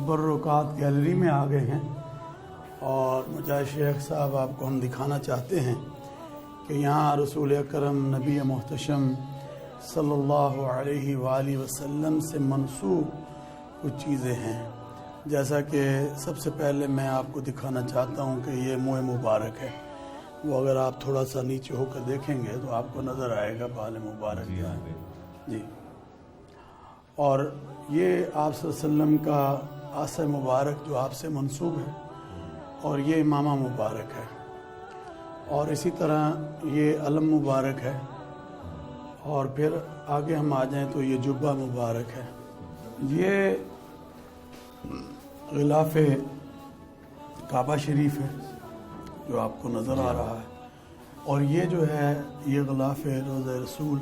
تبرکات gallery میں آ گئے ہیں اور مجاہد شیخ صاحب آپ کو ہم دکھانا چاہتے ہیں کہ یہاں رسول اکرم نبی محتشم صلی اللہ علیہ وآلہ وسلم سے منسوب کچھ چیزیں ہیں. جیسا کہ سب سے پہلے میں آپ کو دکھانا چاہتا ہوں کہ یہ منہ مبارک ہے. وہ اگر آپ تھوڑا سا نیچے ہو کر دیکھیں گے تو آپ کو نظر آئے گا بال مبارک. جی. اور یہ آپ صلی اللہ علیہ وسلم کا عصا مبارک جو آپ سے منسوب ہے اور یہ امامہ مبارک ہے اور اسی طرح یہ علم مبارک ہے اور پھر آگے ہم آ جائیں تو یہ جبہ مبارک ہے. یہ غلاف کعبہ شریف ہے جو آپ کو نظر آ رہا ہے اور یہ جو ہے یہ غلاف روضہ رسول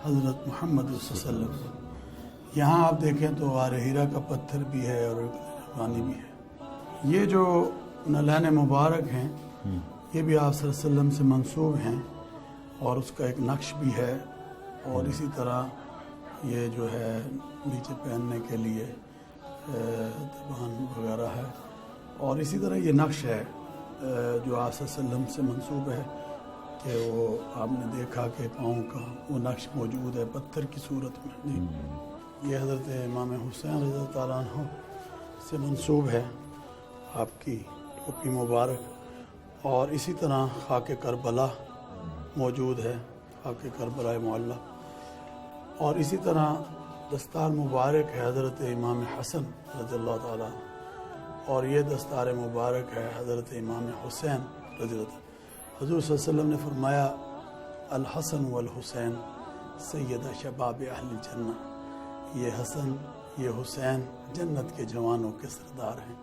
حضرت محمد صلی اللہ علیہ وسلم. یہاں آپ دیکھیں تو غار ہیرا کا پتھر بھی ہے اور پانی بھی ہے. یہ جو نلین مبارک ہیں یہ بھی آپ صلی اللہ علیہ وسلم سے منسوب ہیں اور اس کا ایک نقش بھی ہے اور اسی طرح یہ جو ہے نیچے پہننے کے لیے دبان وغیرہ ہے اور اسی طرح یہ نقش ہے جو آپ صلی اللہ علیہ وسلم سے منسوب ہے کہ وہ آپ نے دیکھا کہ پاؤں کا وہ نقش موجود ہے پتھر کی صورت میں. جی. یہ حضرت امام حسین رضی اللہ تعالیٰ عنہ سے منسوب ہے آپ کی ٹوپی مبارک اور اسی طرح خاک کربلا موجود ہے خاک کربلا معلیٰ اور اسی طرح دستار مبارک ہے حضرت امام حسن رضی اللہ تعالیٰ اور یہ دستار مبارک ہے حضرت امام حسین رضی اللہ تعالیٰ. حضور صلی اللہ علیہ وسلم نے فرمایا الحسن والحسین سیدہ شباب اہل الجنہ. یہ حسن یہ حسین جنت کے جوانوں کے سردار ہیں.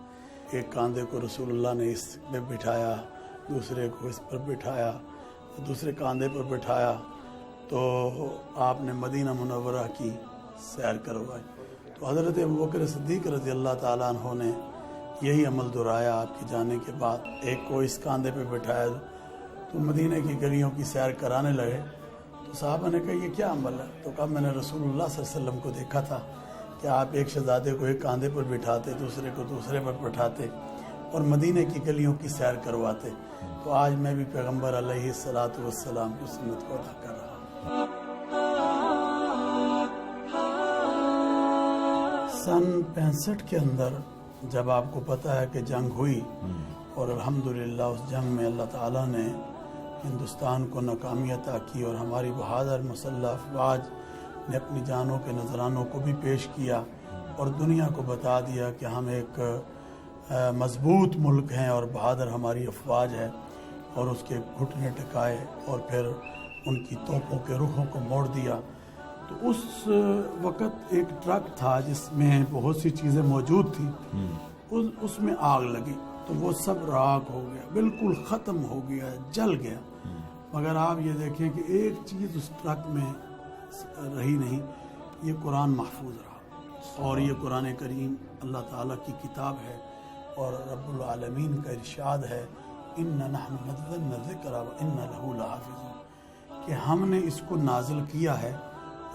ایک کاندھے کو رسول اللہ نے اس میں بٹھایا دوسرے کو اس پر بٹھایا دوسرے کاندھے پر بٹھایا تو آپ نے مدینہ منورہ کی سیر کروائی. تو حضرت ابوبکر صدیق رضی اللہ تعالیٰ عنہ نے یہی عمل دہرایا آپ کے جانے کے بعد. ایک کو اس کاندھے پہ بٹھایا تو مدینہ کی گلیوں کی سیر کرانے لگے. تو صحابہ نے کہا یہ کیا عمل ہے؟ تو کہا میں نے رسول اللہ صلی اللہ علیہ وسلم کو دیکھا تھا کہ آپ ایک شہزادے کو ایک کاندھے پر بٹھاتے دوسرے کو دوسرے پر بٹھاتے اور مدینہ کی گلیوں کی سیر کرواتے. تو آج میں بھی پیغمبر علیہ الصلوۃ والسلام کی سنت کو ادا کر رہا ہوں. سن 65 کے اندر جب آپ کو پتہ ہے کہ جنگ ہوئی اور الحمدللہ اس جنگ میں اللہ تعالیٰ نے ہندوستان کو ناکامی عطا کی اور ہماری بہادر مسلح افواج نے اپنی جانوں کے نذرانوں کو بھی پیش کیا اور دنیا کو بتا دیا کہ ہم ایک مضبوط ملک ہیں اور بہادر ہماری افواج ہے اور اس کے گھٹنے ٹکائے اور پھر ان کی توپوں کے رخوں کو موڑ دیا. تو اس وقت ایک ٹرک تھا جس میں بہت سی چیزیں موجود تھیں اس میں آگ لگی تو وہ سب راکھ ہو گیا بالکل ختم ہو گیا جل گیا. مگر آپ یہ دیکھیں کہ ایک چیز اس ٹرک میں رہی نہیں یہ قرآن محفوظ رہا اور یہ قرآن کریم اللہ تعالیٰ کی کتاب ہے اور رب العالمین کا ارشاد ہے اِنَّا نَحْنُ نَزَّلْنَا الذِّكْرَ وَإِنَّا لَهُ لَحَافِظُونَ کہ ہم نے اس کو نازل کیا ہے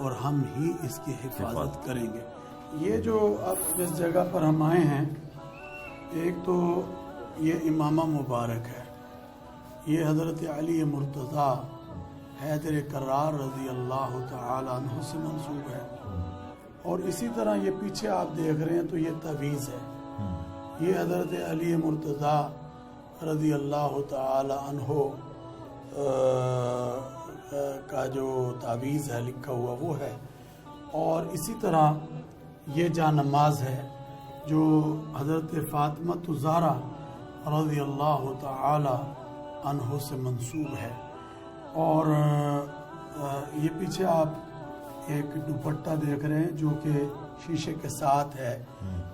اور ہم ہی اس کی حفاظت کریں گے. یہ جو اب جس جگہ پر ہم آئے ہیں ایک تو یہ امامہ مبارک ہے. یہ حضرت علی مرتضیٰ حیدر کرار رضی اللہ تعالی عنہ سے منسوب ہے اور اسی طرح یہ پیچھے آپ دیکھ رہے ہیں تو یہ تعویذ ہے. یہ حضرت علی مرتضیٰ رضی اللہ تعالی عنہ کا جو تعویذ ہے لکھا ہوا وہ ہے اور اسی طرح یہ جان نماز ہے جو حضرت فاطمہ الزہرا رضی اللہ تعالی عنہ سے منسوب ہے. اور یہ پیچھے آپ ایک دوپٹہ دیکھ رہے ہیں جو کہ شیشے کے ساتھ ہے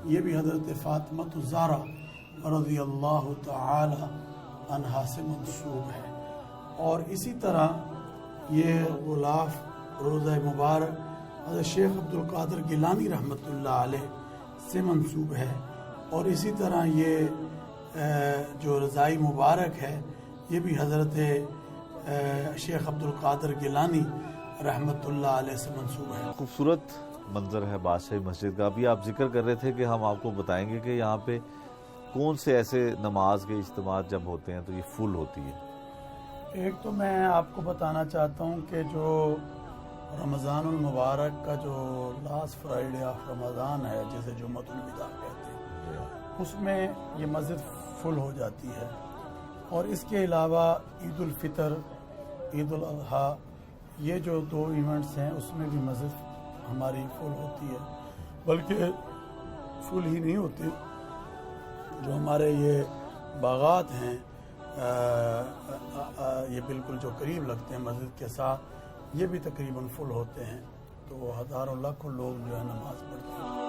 یہ بھی حضرت فاطمہ الزہرا رضی اللہ تعالی عنہا سے منسوب ہے. اور اسی طرح یہ غلاف روضہ مبارک حضرت شیخ عبدالقادر گیلانی رحمۃ اللہ علیہ سے منسوب ہے اور اسی طرح یہ جو رضائی مبارک ہے یہ بھی حضرت شیخ عبدالقادر گیلانی رحمۃ اللہ علیہ سے منسوب ہے. خوبصورت منظر ہے بادشاہی مسجد کا. ابھی آپ ذکر کر رہے تھے کہ ہم آپ کو بتائیں گے کہ یہاں پہ کون سے ایسے نماز کے اجتماعات جب ہوتے ہیں تو یہ فل ہوتی ہے. ایک تو میں آپ کو بتانا چاہتا ہوں کہ جو رمضان المبارک کا جو لاسٹ فرائیڈے آف رمضان ہے جسے جمعۃ الوداع کہتے ہیں، اس میں یہ مسجد فل ہو جاتی ہے. اور اس کے علاوہ عید الفطر، عید الاضحیٰ، یہ جو 2 ایونٹس ہیں اس میں بھی مسجد ہماری فل ہوتی ہے. بلکہ فل ہی نہیں ہوتی، جو ہمارے یہ باغات ہیں یہ بالکل جو قریب لگتے ہیں مسجد کے ساتھ، یہ بھی تقریباً فل ہوتے ہیں. تو ہزاروں لاکھوں لوگ جو ہے نماز پڑھتے ہیں.